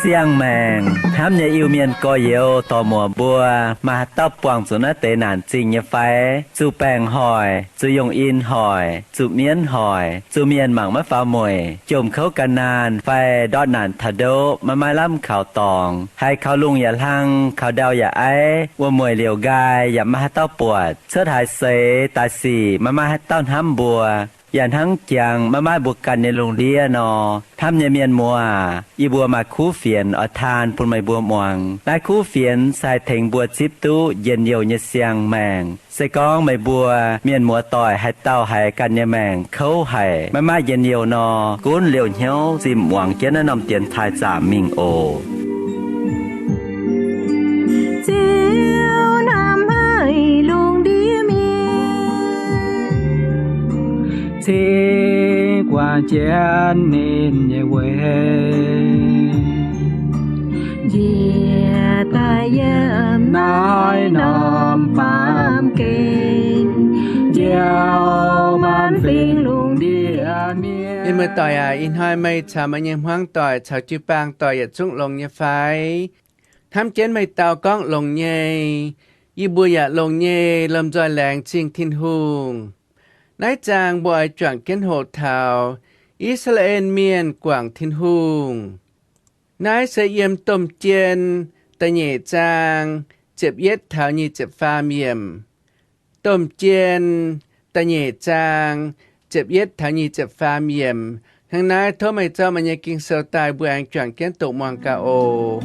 เสียงแมงห้ามอย่าอิวเมียนก็เยวต่อหมัวบัวมาตบปวงสุนเตนานจริงอย่าไฟจูแปงหอยจูยงอินหอยจูเมียนหอยจูเมียนหมังมะฟ้ามวยจมเข้ากันนานไฟดอดนานทะโดมาไม้ล่ำข่าวตองให้เขาลุงอย่าลังเขาเดาอย่าไอว่ามวยเหลียวกายอย่ามาให้เต้าปวดเสื้อหายเสตาสีมาให้เต้าห้ำบัวอย่างทั้งเจียงมาบวกกันในโรงเรียนนอทำเนียนมัวอีบัวมาคู่เฟียนอทานปุ่นไม่บัวมวงนายคู่เฟียนใส่เถงบัวจิบตู้เย็นเยียวเยเสียงแมงใส่กองไม่บัวเมียนมัวต่อยให้เต้าให้กันเยแมงเขาให้มาเย็นเยียวนอกุ้นเหลียวเหี้ยวซิมหวังเจนนำเตียนทายจ่ามิงโอเจียวนำให้ลุงดีมีthế qua chén nên nhẹ quê Dìa ta yếm nói nòm bám kênh gieo man phiền luôn đi miên in mưa tỏi in hai mây chào mà nhầm hoang tỏi chào chư bang tỏi ở trung lồng như phái tham chén mây tàu con lồng nhê y bùa dạ lồng nhê lâm dòi làng chiêng thiên hùng nái chàng bòi choạng kiến hồ thảo Israel miền quảng thiên hùng nái sẽ yếm tôm chiên ta nhẹ chàng chếp yết thảo như chếp pha miềm tôm chiên ta nhẹ chàng chếp yết thảo như chếp pha miềm thằng nái thô mày cho mà nhẹ kinh sâu tai bùa anh choạng kiến tụ mong ca ô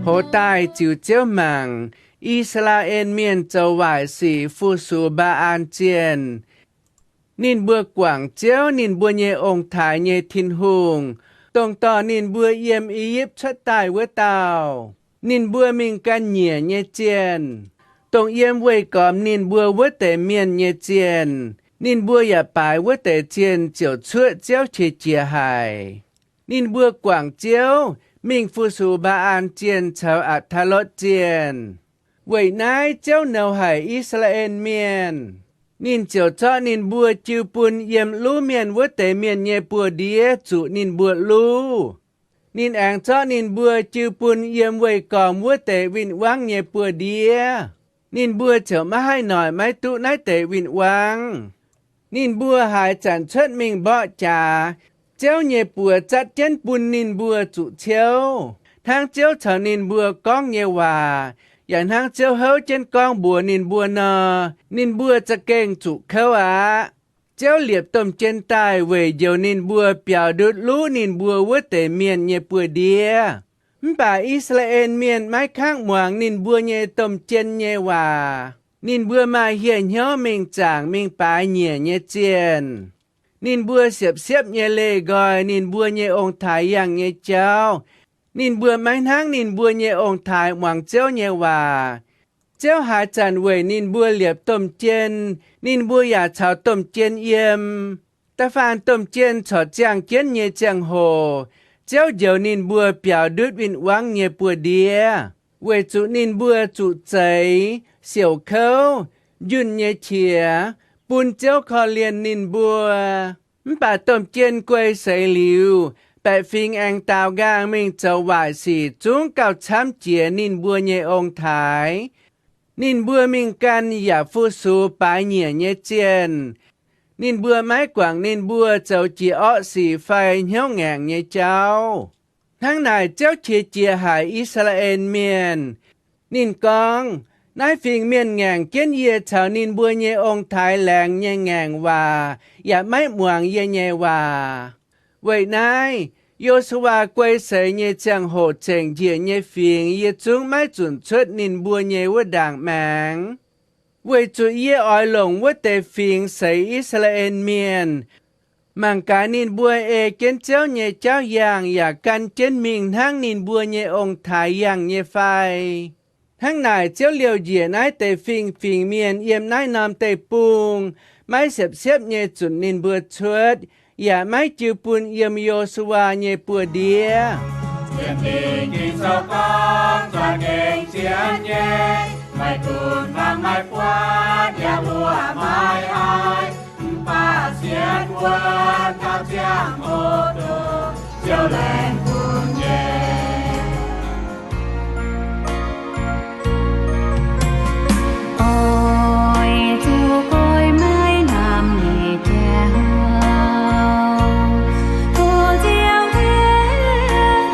hồ tai chịu chiếu màng Israel miền châu vải sĩ phu su ba an chiên nín bữa quảng chiếu nín bữa nhẹ ông thái nhẹ thiên hùng tông tỏ nín bữa yếm yếp chất tài với tàu nín bữa mình can nhẹ nhẹ chiên tông yếm với còm nín bữa với tệ miền nhẹ chiên nín bữa ya bài với tệ chiên chiều chuột chiếu chia chia hài nín bữa quảng chiếu mình phu su ba an chiên chào ạt tha lót chiên vậy nái cháu nào hải Israel miền nín chiều cho nín bùa chiêu pun yếm lú miền với tế miền nhẹ bùa đĩa chủ nín bùa lú nín áng cho nín bùa chiêu pun yếm với còm với tế vinh quang nhẹ bùa đĩa nín bùa chở má hai nòi máy tụ nái tế vinh quang nín bùa hải chẳng chất mình bỏ trà cháu nhẹ bùa chặt chén bùn nín bùa chủ chiếu thang chiếu chờ nín bùa con nhẹ hòaอย่างทางเจ้าเฮาเจนกองบัวนินบัวนอนินบัวจะเก่งจุเข้าเจ้าเหลียบต้มเจนตายเวยเดียวนินบัวเปียวดุดรู้นินบัวว่าแต่เมียนเยปัวเดียป่าอิสราเอลเมียนไม้ข้างหมวงนินบัวเยต้มเจนเยว่านินบัวมาเหียนเหี่ยวเมงจางเมงปลายเหี่ยเยเจียนนินบัวเสียบเยเลกอยนินบัวเยองค์ไทยอย่างเยเจ้านินบัวไม้ทั้งนินบัวเยองค์ไทยหวังเจ้าเยว่าเจ้าหาจันเวยนินบัวเหลียบต้มเจนนินบัวอยากชาวต้มเจนเยี่ยมตาฟานต้มเจนฉอดจางเจนเยจังโหเจ้าเดียวนินบัวเปียวดุดวินวังเยปัวเดียเวจุนินบัวจุใจเสี่ยวเขายุ่นเยเฉียปุนเจ้าคอเลียนนินบัวป่าต้มเจนกวยใส่หลิวแปะฟิงแองตาวกางมิงเจ้าหวายสีจุ้งเก่าช้ำเจียนินบัวเยองค์ถ่ายนินบัวมิงกันอย่าฟูสูปายเหนียเยเจียนนินบัวไม้กวางนินบัวเจ้าเจียอ้อสีไฟเหี้ยวแงงเยเจ้าทั้งนายเจ้าเจียเจียหายอิสราเอลเมียนนินกองนายฟิงเมียนแงงเกี้ยนเยียชาวนินบัวเยองค์ถ่ายแหลงเยแงงว่าอย่าไม่หมวงเยเยว่าเว้ยนายโยสวากวยเสยเยจังโหดเจงเยียเยฟิงเยจุงไม่จุนชุดนินบัวเยว่าด่างแมงเวยจุเยอ้อยหลงว่าเตฟิงเสยอิสราเอลเมียนมังกานินบัวเอเกนเจ้าเยเจ้าอย่างอยากกันเจนมิงทั้งนินบัวเยองค์ถ่ายอย่างเยไฟทั้งนายเจ้าเลียวเยียนายเตฟิงเมียนเอี่ยมนายนามเตปุง Mai xếp nhẹ chuẩn nên bữa chuột, ya mai chư pun yếm Yô-su-a nhẹ bữa đĩa. Chiến đi kinh sâu con cho nên chiến nhé, mai tuôn mang mai qua nhà lúa mai ai, ba chiến quân cao giang ô tô chiều lên cuồng nhé. Ôi chú côi mãi nằm nhẹ treo, cô chiều thế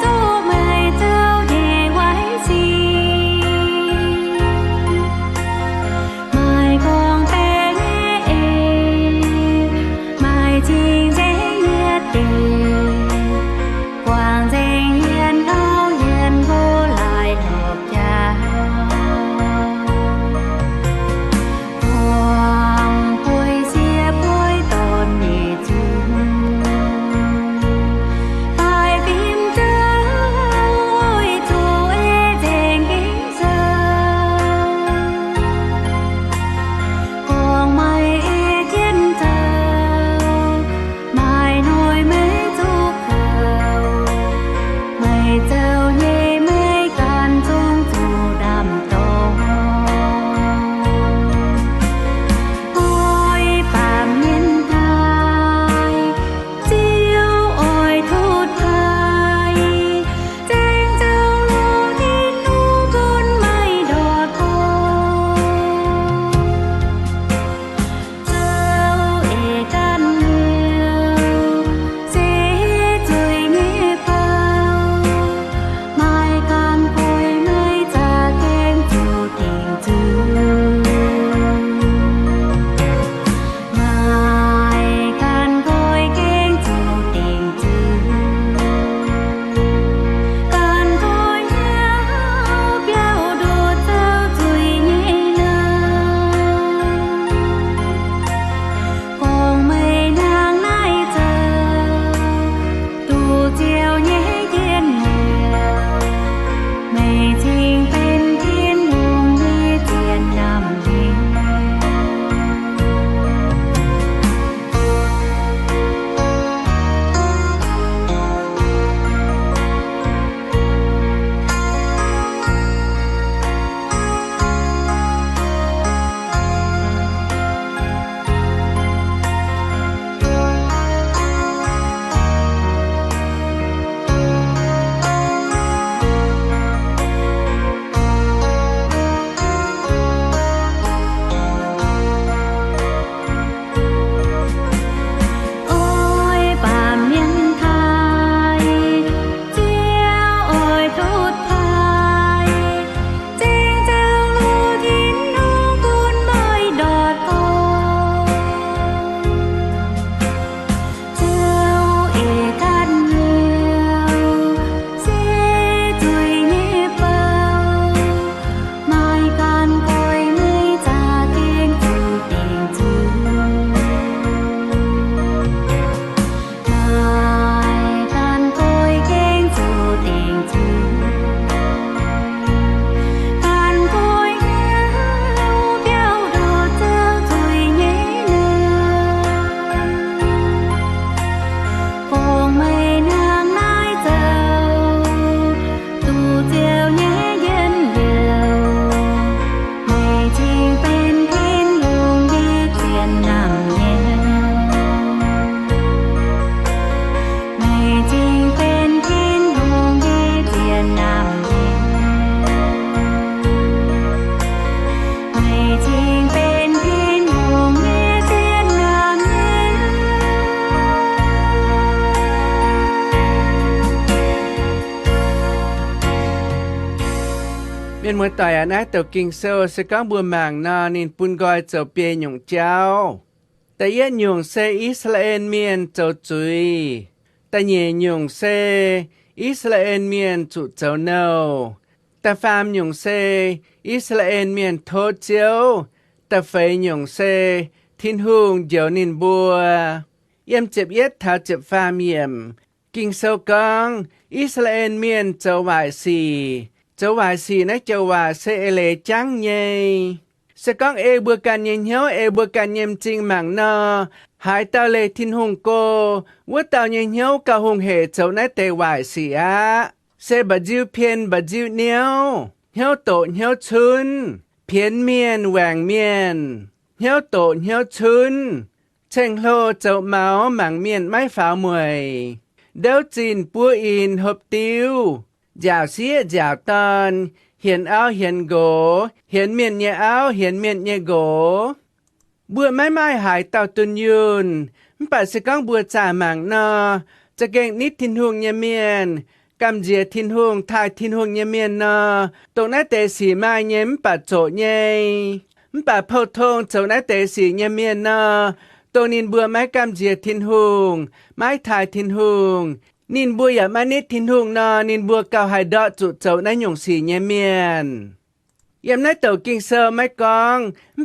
chú mày trao nhẹ quái gì, mai con bé mai chinh dễ nhất đề, quang dành hiền áo hiền vô lại hợp cha. Hoàng quê xia quê tồn nhẹ chung, tại phim trắng ôi chú ê đèn kính sâu, còn mày ê thiên thâu, mày nôi mấy chú khẩu, mày trâu nhẹ mấy can chung chú đàm tô. Ôi phạm nhân thai, chiêu ôi thút thai, tranh châu lô thiên nu con mây đọt ô. Châu ê can nhiều, dễ chơi nghe bao, mai can côi nơi cha khen chủ tình thương. Mai can côi khen chủ tình thương, can côi nhau béo đồ châu chui nhẹ nâng, còn mây nàng nai chờ tu chiều nhẹ thiên nhiều, mây chinh bên thiên hùng đi tiền nằm đi. Ôi phạm nhân thai, chiêu ôi thút thai, tranh châu lô thiên nu con mây đọt ô. Châu ê can nhiều, dễ chơi nghe bao, mai can côi nơi cha khen chủ tình thương. Mai can côi khen chủ tình thương, can côi nhau béo đồ châu chui nhẹ nâng, còn mây nàng nai dầu tu chiều nhẹ dân liều, mây chinh bên thiên luồng đi thuyền nằm nhẹ, mây chinh bên thiên luồng đi thuyền nằm nhẹ, mây chinh bên thiên luồng đi thuyền nằm nhẹ. Miền mùa tỏi anh ấy tàu kinh sâu sẽ có bùa màng nọ nên pun gọi châu bia nhung cháu. Ta yết nhung xe Israel miền châu chui. Ta nhẹ nhung xe Israel miền chủ châu nâu. Ta phàm nhung xe Israel miền thô chiếu. Ta phê nhung xe thiên hùng diệu nên bùa. Yếm chếp yết thảo chếp phàm yếm. Kinh sâu con Israel miền châu vải xì. Châu vải xì nách châu vải xe lệ trắng nhây. sẽ con bữa can nhìn hiếu bữa can nhìn chính mạng nơ hai tao lê thiên hùng cô vua tao nhìn hiếu cả hùng hệ châu nãy tê hoài xì á sẽ bà diêu phiền bà diêu niêu hiếu tổ hiếu chun phiền miền hoàng miền hiếu tổ hiếu chun chênh lô châu máu mảng miền mái pháo mùi đéo chín búa in hộp tiêu dạo xía dạo tòn hiền áo hiền gỗ hiền miền nhẹ áo hiền miền nhẹ gỗ bữa mai hải tàu tuần yun bà sẽ con bữa trả mạng nọจะเก่งนิดทินหงเยเมียนกำเจียทินหงทายทินหงเยเมียนนอตรงนั้นแต่สีมาเย็มปัดโจเยป่าเผาทงเจ้านั้นแต่สีเยเมียนนอตรงนินเบื่อไม้กำเจียทินหงไม้ทายทินหงนินบัวอย่ามานิดทินหงนอนินบัวเก่าหายดอจุเจ้านั้นหยงสีเยเมียนเยี่ยมนั้นเต่ากิ่งเซอร์ไม่กอง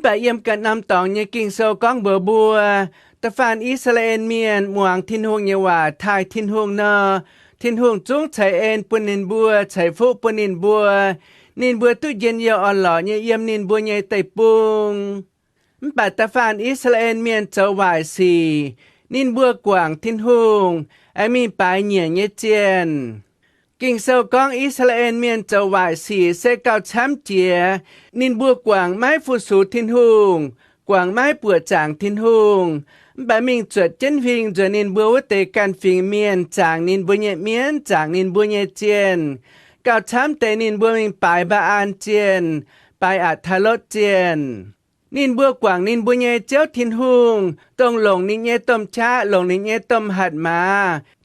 ป่าเยี่ยมกันนำตองเยกิ่งเซอร์กองเบื่อบัวตะฟานอิสราเอลเมียนหมวงทินหงเยวาทายทินหงนอทินหงจุ้งใช้เอ็นปุนินบัวใช้ฟุปุนินบัวนินบัวตู้เย็นเยออ่อนหล่อเยี่ยมนินบัวเยไตปุงป่าตะฟานอิสราเอลเมียนเจ้าวายสีนินบัวกว่างทินหงไอมีปลายเหนียเยเจียนกิ่งเซลกองอิสราเอลเมียนเจ้าวายสีเซเกาช้ำเจียนินบัวกว่างไม้ฟูสูทินหงกว่างไม้ปวดจางทินหงบะมิงจวดเจนฟิงจวนินบัววเตกันฟิงเมียนจางนินบัวเยเมียนจางนินบัวเยเจียนเกาช้ำเตนินบัวมิงปลายบาอานเจียนปลายอัทลดเจียนนินบัวกว่างนินบัวเยเจ้าทินหงต้องหลงนินเยต้มชาหลงนินเยต้มหัดมา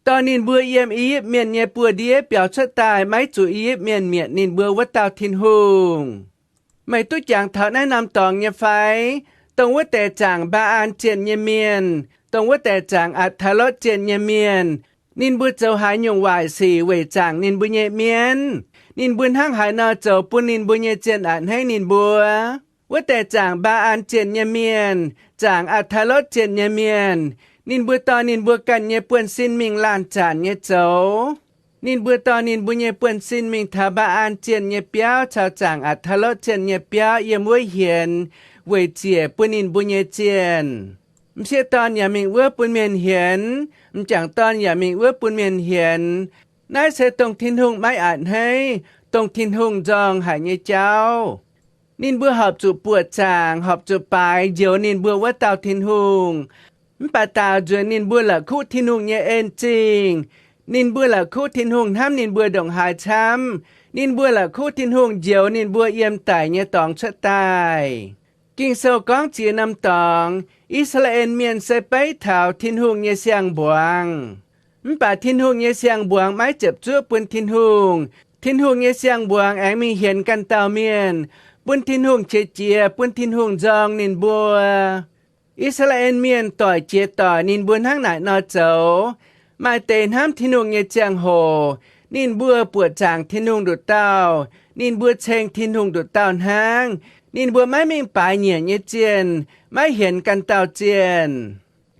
ตอนนินบัวเยี่ยมอีบเมียนเยปัวเดียเปียวชะตายไม้จุอีบเมียนเมียนนินบัววัดเตาทินหงไม่ตุ้จางเถาแนะนำตองเยไฟตรงว่าแต่จางบาอานเจียนเยเมียนตรงว่าแต่จางอัทลดเจียนเยเมียนนินบัวเจ้าหายยงวายสีเวจางนินบัวเยเมียนนินบุญห้างหายนอเจ้าปุนินบัวเยเจียนอ่านให้นินบัวว่าแต่จางบาอานเจียนเยเมียนจางอัทลดเจียนเยเมียนนินบัวตอนินบัวกันเยป่วนสิ้นมิงลานจานเยเจ้านินบัวตอนินบัวเยป่วนสิ้นมิงทาบาอานเจียนเยเปียวชาวจางอัทลดเจียนเยเปียวเยี่ยมวยเหียนเวเจียปุนินบุญเยเจียนมเสียตอนอย่ามิงเวปุนเมียนเหียนมจังตอนอย่ามิงเวปุนเมียนเหียนนายเสตรงทินหงไม่อ่านให้ตรงทินหงจองหายเยเจ้านินบัวหอบจูปวดจางหอบจูปลายเจียวนินบัวว่าเตาทินหงป่าตาจวนนินบัวละคู่ทินหงเยเอ็นจริงนินบัวละคู่ทินหงห้ามนินบัวดงหายช้ำนินบัวละคู่ทินหงเจียวนินบัวเยี่ยมไต่เยตองชะตายกิ่งเซลกองเจียนำตองอิสราเอลเมียนใส่ไปเท้าทินหงเยเสียงบวงป่าทินหงเยเสียงบวงไม้เจ็บจ้วปืนทินหงเยเสียงบวงแองมีเห็นกันเตาเมียนปืนทินหงเจียปืนทินหงจองนินบัวอิสราเอลเมียนต่อยเจียต่อยนินบัวทั้งไหนนอเจ้ามาเตนห้ามทินหงเยเจียงโหนินบัวปวดจางทินหงดุดเต้านินบัวเชงทินหงดุดเต้าห้างนินบัวไม่มีปลายเหนียเยเจียนไม่เห็นกันเต่าเจียน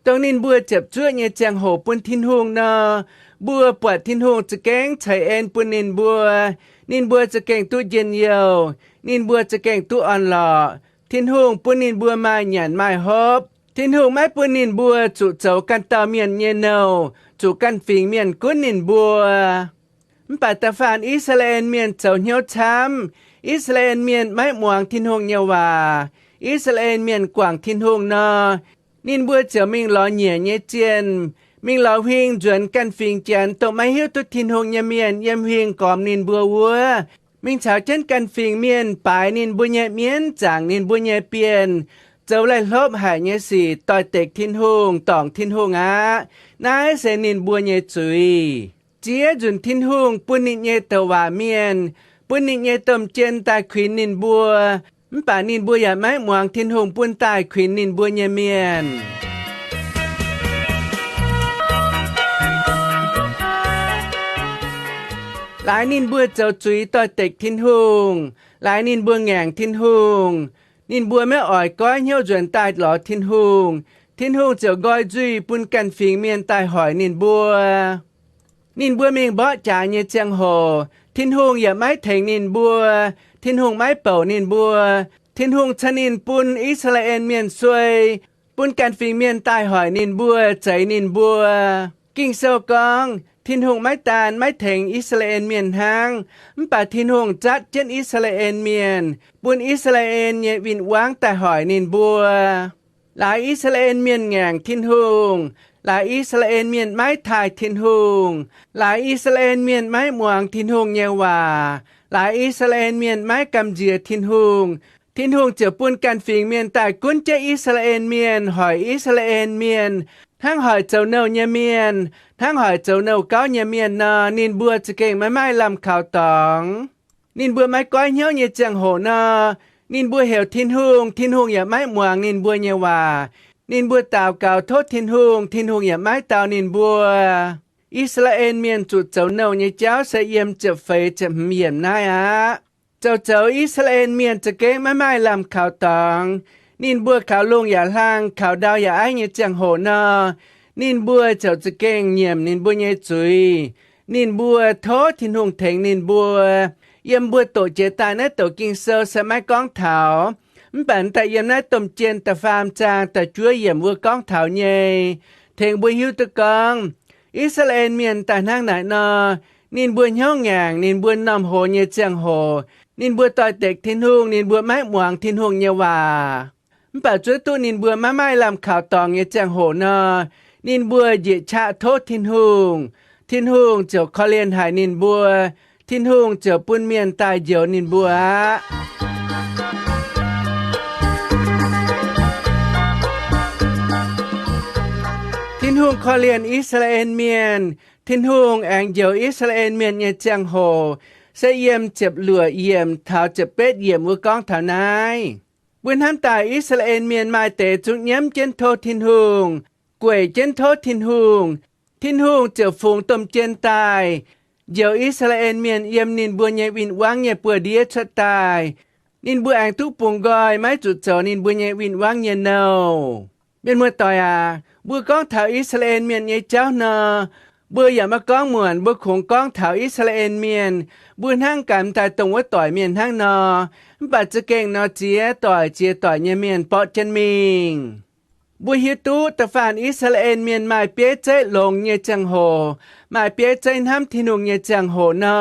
ตรงนินบัวเจ็บจ้วเยเจียงโหปุนทินหงนอบัวปวดทินหงจะแกงไฉเอ็นปุนนินบัวจะแกงตู้เย็นเยียวนินบัวจะแกงตู้อ่อนหล่อทินหงปุนนินบัวมาหยันไม่ฮบทินหงไม่ปุนนินบัวจุเจ้ากันเต่าเมียนเยเนาจุกันฟิงเมียนกุนนินบัวปัตตาฟานอิสราเอลเมียนเจ้าเหี่ยวช้ำอิสราเอลเมียนไม่หมวงทินหงเยวาอิสราเอลเมียนกว่างทินหงนอนินบัวเจียวมิงล้อเหนียเยเจียนมิงล้อหิงจวนกันฟิงเจียนตกไม่หิ้วตุทินหงเยเมียนเยี่ยมหิงกอมนินบัววัวมิงเฉาเช่นกันฟิงเมียนปลายนินบัวเยเมียนจางนินบัวเยเปียนเจ้าไล่ลบหายเยสีต่อยเต็กทินหงตองทินหงนายเสนินบัวเยจุยเจียจุนทินหงปุนิเยตวาเมียนปุนิเยตมเจนตายขวินนินบัวป่านินบัวอย่าไม้หมวงทินหงปุนตายขวินนินบัวเยเมียนหลายนินบัวเจ้าจุยต่อเต็กทินหงหลายนินบัวแง่งทินหงนินบัวแม่อ่อยก้อยเหี่ยวจวนตายหล่อทินหงเจ้าก้อยจุยปุนกันฟิงเมียนตายหอยนินบัวเมียงบ่จ่าเยเจียงโหทินหงอย่าไม้แทงนินบัวทินหงไม้เป่านินบัว thiên hùngชนินปุนอิสราเอลเมียนซวยปุนการฟิงเมียนตายหอยนินบัวใจนินบัวกิ่งเซลกองทินหงไม้ตาลไม้เถงอิสราเอลเมียนหางป่าทินหงจัดเจนอิสราเอลเมียนบุญอิสราเอลเยวินวางแต่หอยนินบัวหลายอิสราเอลเมียนแง่งทินหงหลายอิสราเอลเมียนไม้ถ่ายทินหงหลายอิสราเอลเมียนไม้หมวงทินหงเยวาหลายอิสราเอลเมียนไม้กำเจียทินหงทินหงเจอปุนการฟิงเมียนแต่กุนเจอิสราเอลเมียนหอยอิสราเอลเมียนทั้งหอยเจ้าเนาเยเมียนทั้งหอยเจ้าเนาเก้าเยเมียนนานินบัวจะเก่งไม่ลำข่าวตองนินบัวไม่ก้อยเหี้ยวเยจังโหนานินบัวเหวทินหงอย่าไม่หมวงนินบัวเยวานินบัวตาวเก่าโทษทินหงอย่าไม่ตาวนินบัวอิสราเอลเมียนจุดเจ้าเนาเยเจ้าเสียเยี่ยมจะเฟยจะเมียนนายเจ้าอิสราเอลเมียนจะเก่งไม่ลำข่าวตองนินบัวขาวลงอย่าล่างขาวดาวอย่าไอเยจังโหนานินบัวเจ้าจะเก่งเยี่ยมนินบัวเยจุยนินบัวโทษทินหงเถงนินบัวเยี่ยมบัวโตเจตายนะโตกิงเซลสมัยก้องเถาปั่นแต่เยี่ยมนะต้มเจนแต่ฟาร์มจางแต่ช่วยเยี่ยมบัวก้องเถาเยเถงบัวหิวตะกองอิสราเอลเมียนแต่นั่งไหนนานินบัวเหี้ยวแงงนินบัวนำโหเยจังโหนินบัวต่อยเต็กทินหงนินบัวไม้หมวงทินหงเยวาป่าจุดตัวนินบัวไม่ลำข่าวตองเยจังโหนานินบัวเหยียชะโทษทินหงเจ้าคอเลียนหายนินบัวทินหงเจ้าปุ้นเมียนตายเจียวนินบัวทินหงคอเลียนอิสราเอลเมียนทินหงแองเจียวอิสราเอลเมียนเยจังโหเสเยี่ยมเจ็บเหลือเยี่ยมเท้าเจ็บเป็ดเยี่ยมวัวก้องเท้านายบุญห้ามตายอิสราเอลเมียนมาเตจุกย้ำเจนโททินหงกวยเจนโททินหงเจ้าฝูงต้มเจนตายเดี๋ยวอิสราเอลเมียนเยี่ยมนินบัวเยวินวางเยเปื่อเดียชะตายนินบัวแองทุกปุ่งกอยไม้จุดเจ้านินบัวเยวินวางเยเนาเป็นเมื่อต่อยบัวก้องเท้าอิสราเอลเมียนเยเจ้านาบัวอย่ามาก้องเหมือนบัวคงก้องเท้าอิสราเอลเมียนบัวห้างกันตายตรงว่าต่อยเมียนห้างนอปัจจะเก่งนอเจียต่อยเยเมียนปอจันมิงบุฮิตุตะฟานอิสราเอลเมียนหมายเปียใจลงเยจังโหหมายเปียใจน้ำทินุงเยจังโหนา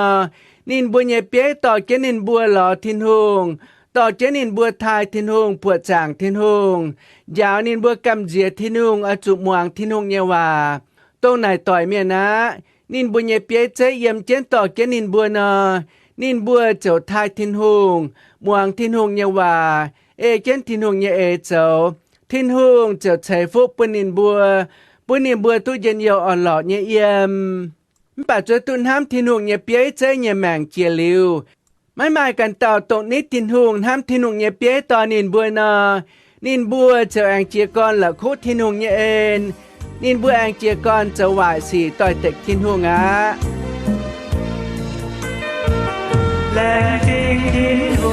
นินบัวเยเปียต่อเจนินบัวหล่อทินหงต่อเจนินบัวทายทินหงปวดจางทินหงยาวนินบัวกำเจียทินุงอจุมวงทินหงเยวาตรงไหนต่อยเมียนะนินบัวเยเปียใจเยี่ยมเจนต่อเจนินบัวนานินบัวเจ้าทายทินหงมวงทินหงเยวาเจนทินหงเยเจ้าทินหงเจ้าใช้ฟุกปุนินบัวตู้เย็นเยาอ่อนหลอดเยี่ยมป่าจตุนห้ามทินหงเยเปียใจเยแมงเจียลิวไม่หมายกันต่อตรงนี้ทินหงห้ามทินหงเยเปียต่อนินบัวนานินบัวเจ้าแองเจียกอนละคุทินหงเยเอ็นนินบัวแองเจียกอนเจ้าหวายสีต่อยเต็กทินหงแรงจริงทินห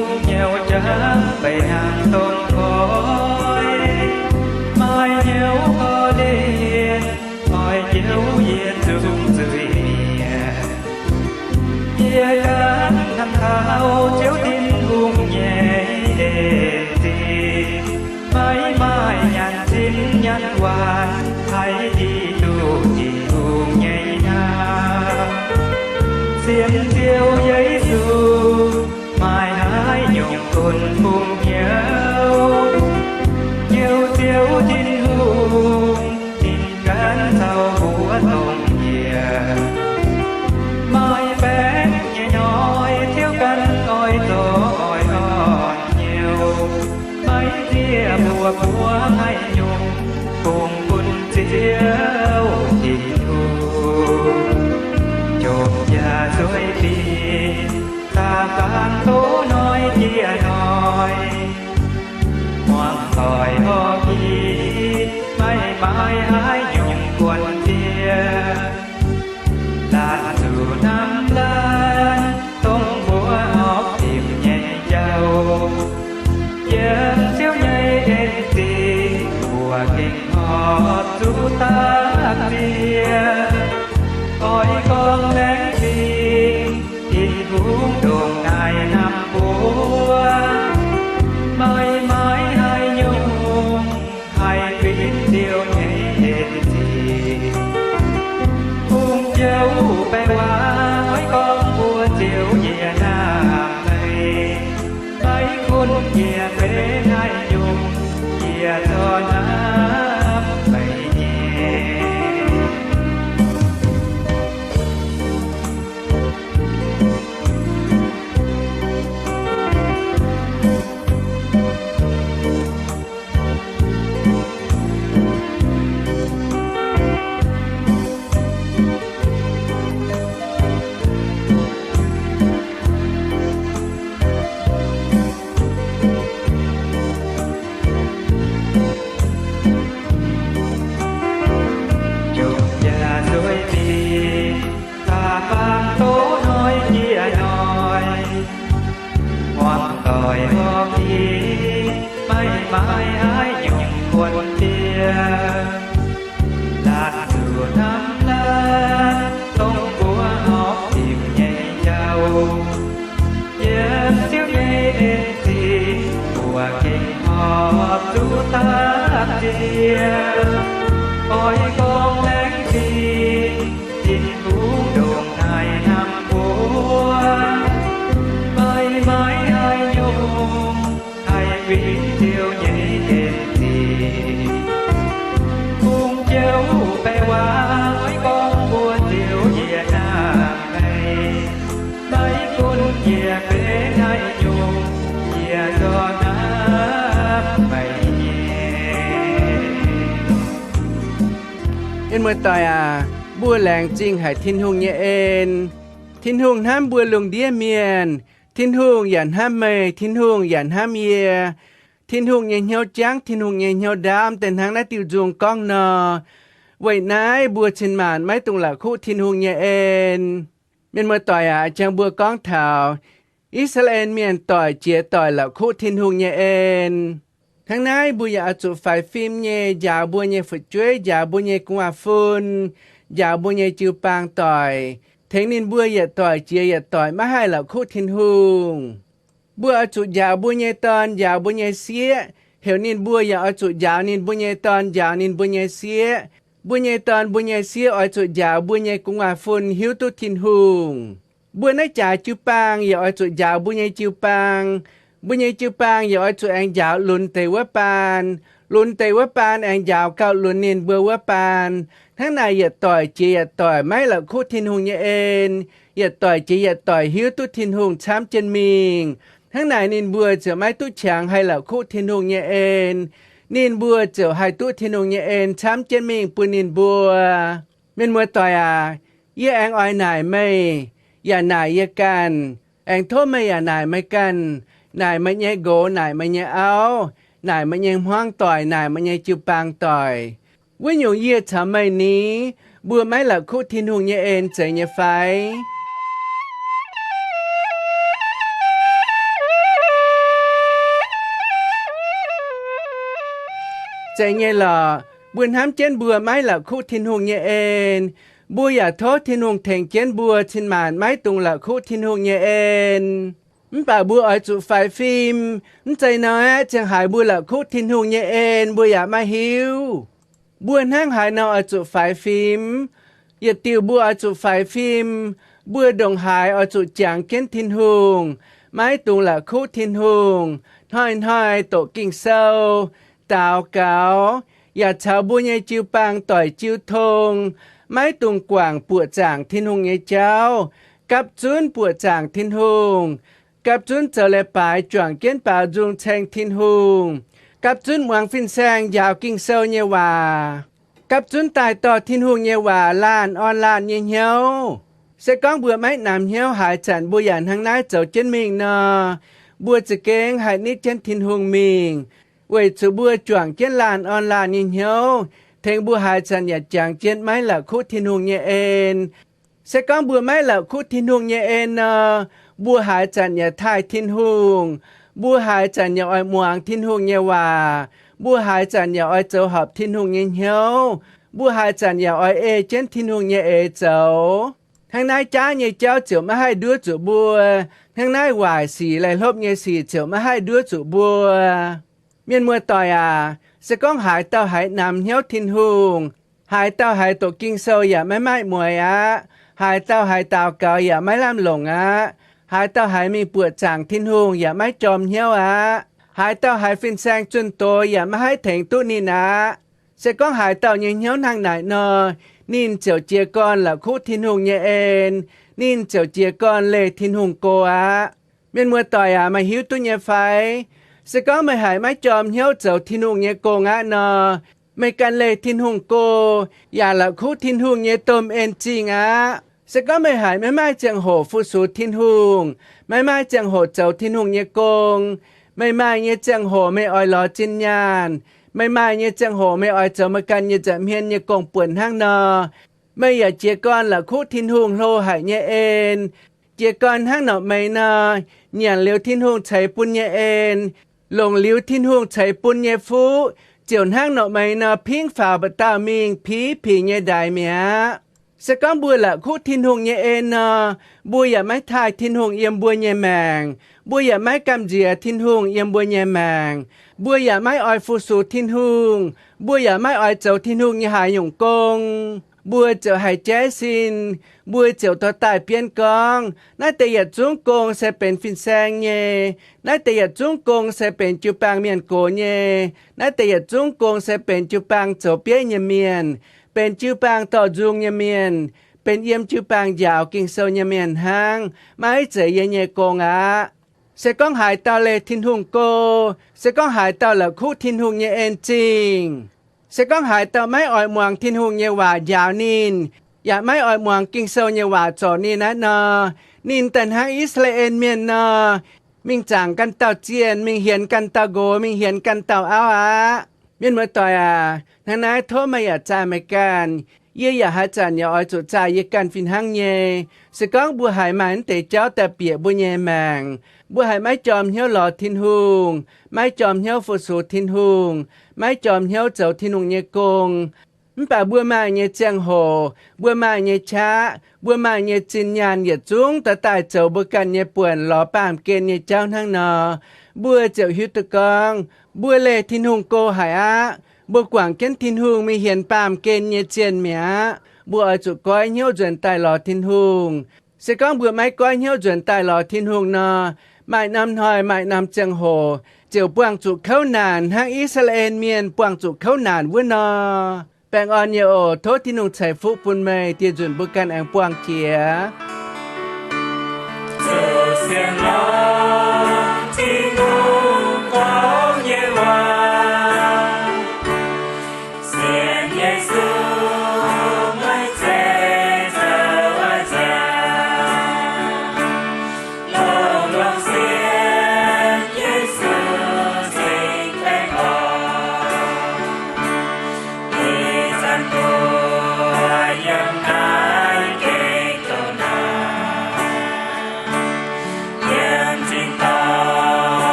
งเหี่ยวจะไปหางต้นคอยไม่เหี่ยวก็เดียนคอยเหี่ยวเย็นจุ่มจุยเยี่ยกันทำข้าวเจ้าทินหงแย่เด็ดจีไม่ยันจินยันหวานไทยดีดูจีหงใหญ่นาเสียงเจียวใหญ่สูไม่หายหยงคนปุ่มเหี่ยวเจียวทินหงทินกันเท่าหัวตรงเหี่ยไม่แป้งเยี่ยน้อยเที่ยวกันอ้อยโตอ้อยอ่อนเหี่ยวไม่เจียบัวให้หยงปุ่มปุ่นเจียวทินหงจบอย่าสวยปีตาการโตน้อยเจียน้อยหวังคอยหอพีไม่หมายหายหยงกวนเจียลาสู่น้ำลานต้องบัวหอบทิมใหญ่เจ้าเยี่ยมเจียวใหญ่เอ็นตีบัวเก่งหอบสู่ตาเตียคอยกองแรงดีที่ทุ่งดวงนายนำบัว วิตเดียวให้เห็นทีภูมิเจ้าไปว่าไว้กองบัวเจียวเหยียหน้าไปคุณเหยียเป้ให้ยุงเหยียจอน้ำไปเย่ôi con lén đi tìm thú đường này nằm búa mãi mãi ai nhung ai vì điều nhảy đêm thì cùng cháu bay qua ôi con buồn điều về nam này mấy con về bên ai nhung về cho nam mày yên mưa tỏi bùa làng jing hải thiên hùng nhẹ en thiên hùng ham bùa lùng đĩa miền thiên hùng dàn ham mây thiên hùng dàn ham ye thiên hùng nhẹ nhau trắng thiên hùng nhẹ nhau đam tên hàng đã tiêu dùng con nò vậy nãy bùa trên màn mấy tung là khu thiên hùng nhẹ en bên mưa tỏi chẳng bùa con thảo Israel miền tỏi chia tỏi là khu thiên hùng nhẹ en tháng nay bùa ya chụp phải phim nhẹ giả bùa nhẹ phật chuối giả bùa nhẹ cũng phun giả bùa nhẹ chịu bang tỏi thế nên bùa ya tỏi chia ya tỏi mà hay là khu thiên hùng bùa chụp giả bùa nhẹ tòn giả bùa nhẹ xía hiểu nên bùa ya chụp giả nên bùa nhẹ tòn giả nên bùa nhẹ xía bùa nhẹ tòn bùa nhẹ xía ở chụp giả bùa nhẹ cũng phun hiếu tu thiên hùng bùa nói trả chịu bang ya chụp giả bùa nhẹ chịu bang bùa nhẹ chịu bang ya chụp anh giả luân tây quá pan luân tây quá pan anh giả cao luân nên bùa quá pan tháng này ya tỏi chỉ ya tỏi mấy là khu thiên hùng nhẹ en ya tỏi chỉ ya tỏi hiếu tu thiên hùng chám chân mình tháng này nên bùa chờ mấy tu chàng hay là khu thiên hùng nhẹ en nên bùa chờ hai tu thiên hùng nhẹ en chám chân mình bùa nên bùa bên mùa tỏi ya anh oi nải mây ya nải ya can anh thốt mây ya nải mây can nải mây nhẹ gỗ nải mây nhẹ áo nải mây nhẹ hoang tỏi nải mây nhẹ chịu bang tỏi với nhiều year thả mây ní bùa mấy là khu thiên hùng nhẹ en chạy nhẹ phái chạy nhẹ lò buồn hám chén bùa mấy là khu thiên hùng nhẹ en bùa ya thốt thiên hùng thành chén bùa trên màn mấy tung là khu thiên hùng nhẹ en bà bùa ở trụ phải phim chạy nói chẳng hại bùa là khu thiên hùng nhẹ en bùa ya mai hiếu buồn hang hải nào ở chỗ phải phim, giờ tiêu bùa ở chỗ phải phim, bùa đồng hải ở chỗ chẳng kiến thiên hùng, mái tung là khu thiên hùng, hỏi tổ kinh sâu, tào cáo, giờ cháu bùa nhảy chiêu bang tỏi chiêu thông, mái tung quảng bùa chẳng thiên hùng nhảy cháu, cặp chun bùa chẳng thiên hùng, cặp chun trở lại bài chẳng kiến bảo dung thành thiên hùng. Cặp chun muang phiên sang giàu kinh sâu nhẹ hòa cặp chun tài tỏ thiên hùng nhẹ hòa lan on lan nhẹ nhau sẽ có bữa mấy nằm nhau hải chẳng bùa dàn hàng nái dấu chân mình nọ bùa chỉ kênh hải nít chân thiên hùng mình vậy chú bùa choảng chân lan on lan nhẹ nhau thành bùa hải chẳng nhẹ chẳng chân mấy là khu thiên hùng nhẹ en sẽ có bùa mấy là khu thiên hùng nhẹ en nọ bùa hải chẳng nhẹ thai thiên hùng bùa hải chẳng nhẹ oi muang thiên hùng nhẹ hòa bùa hải chẳng nhẹ oi dấu hợp thiên hùng nhẹ nhau bùa hải chẳng nhẹ oi ê chân thiên hùng nhẹ ê dấu thằng này cha nhẹ cháu chịu mà hai đứa chủ bùa thằng này hoài xì lại lốp nhẹ xì chịu mà hai đứa chủ bùa miền mùa tỏi sẽ có hải tàu hải nằm hiếu thiên hùng hải tàu hải tổ kinh sâu ya mấy mai mùi á hải tàu hải tàu cào ya mấy lam lồng á hải tàu hải mi bùa chàng thiên hùng ya mấy tròm hiếu á hải tàu hải phiên sang chuân tôi ya mấy hải thành tu nín á sẽ có hải tàu như hiếu năng nải nờ nín chiều chia con là khu thiên hùng nhẹ ên nín chiều chia con lê thiên hùng cô á miền mùa tỏi à mà hiếu tu nhẹ phải sẽ có mấy hải mấy tròm hiếu chiều thiên hùng nhẹ cô ngã nờ mấy can lê thiên hùng cô ya là khu thiên hùng nhẹ tôm ên chinh á sẽ có mấy hải mấy mai chẳng hồ phu số thiên hùng mấy mai chẳng hồ chiều thiên hùng nhẹ công mấy mai nhẹ chẳng hồ mấy oi lò trên nhàn mấy mai nhẹ chẳng hồ mấy oi chiều mấy can nhẹ chạm hiên nhẹ công buồn hang nờ mấy ya chia con là khu thiên hùng lô hải nhẹ ên chia con hang nọ mấy nờ nhàn liêu thiên hùng chạy bún nhẹ ên lồng liêu thiên hùng chạy bún nhẹ phú chiều hang nọ mấy nờ phiên phào bát tao miên phí nhẹ đại mía sẽ có bùa là khu thiên hùng nhẹ ên nờ bùa ya mấy thai thiên hùng yếm bùa nhẹ màng bùa ya mấy cam dìa thiên hùng yếm bùa nhẹ màng bùa ya mấy oi phu số thiên hùng bùa ya mấy oi châu thiên hùng như hải nhung công bùa chợ hải chế xin bùa chợ tỏ tài biên con nãy tây ya trung công sẽเป็นphiên sang nhé nãy tây ya trung công sẽเป็นจูbang miền cổ nhé nãy tây ya trung công sẽเป็นจูบางโจเปียnhé miềnเป็นจูบางต่อจุงnhé miềnเป็นเยี่ยมจูบางยาวกิ่งเซาnhé miền hangไม่เจยnhéกงอ่ะsẽ có hải tàu lê thiên hùng cô sẽ có hải tàu là khu thiên hùng nhé en chinh sẽ có hải tàu mấy ỏi muang thiên hùng nhé hòa yào nín ya mấy ỏi muang kinh sâu nhé hòa trò nín á nờ nín tần hang Israel miền nờ mình chẳng căn tàu chiên mình hiền căn tàu gỗ mình hiền căn tàu áo á miền mới tỏi à thằng này thô mà ya cha mày can ye ya ha cha ya ỏi chỗ cha ye can phiền hang nhé sẽ có bùa hải mãn để cháu ta bịa bùa nhẹ màng bùa hải mấy chòm hiếu lò thiên hùng mấy chòm hiếu phụ số thiên hùng mấy chòm hiếu châu thiên hùng nhẹ công bà bùa mai nhẹ chang hồ bùa mai nhẹ cha bùa mai nhẹ chín nhàn nhẹ chúng ta tại châu bùa can nhẹ buồn lò bàm kên nhẹ cháu thang nọ bùa châu hiếu tự con bùa lê thiên hùng cô hải á bùa quảng kiến thiên hùng mi hiền bàm kên nhẹ chiên mía bùa ở chỗ coi hiếu chuẩn tại lò thiên hùng sẽ có bùa mấy coi hiếu chuẩn tại lò thiên hùng nọ mãi năm hỏi mãi năm chẳng hồ chiều buông chủ khâu nàn hang Israel miền buông chủ khâu nàn vươn nọ bèn on nhiều ổ thốt thiên hùng chạy phụ bùn mây tiêu chuẩn bức can anh buông kia Giờ xem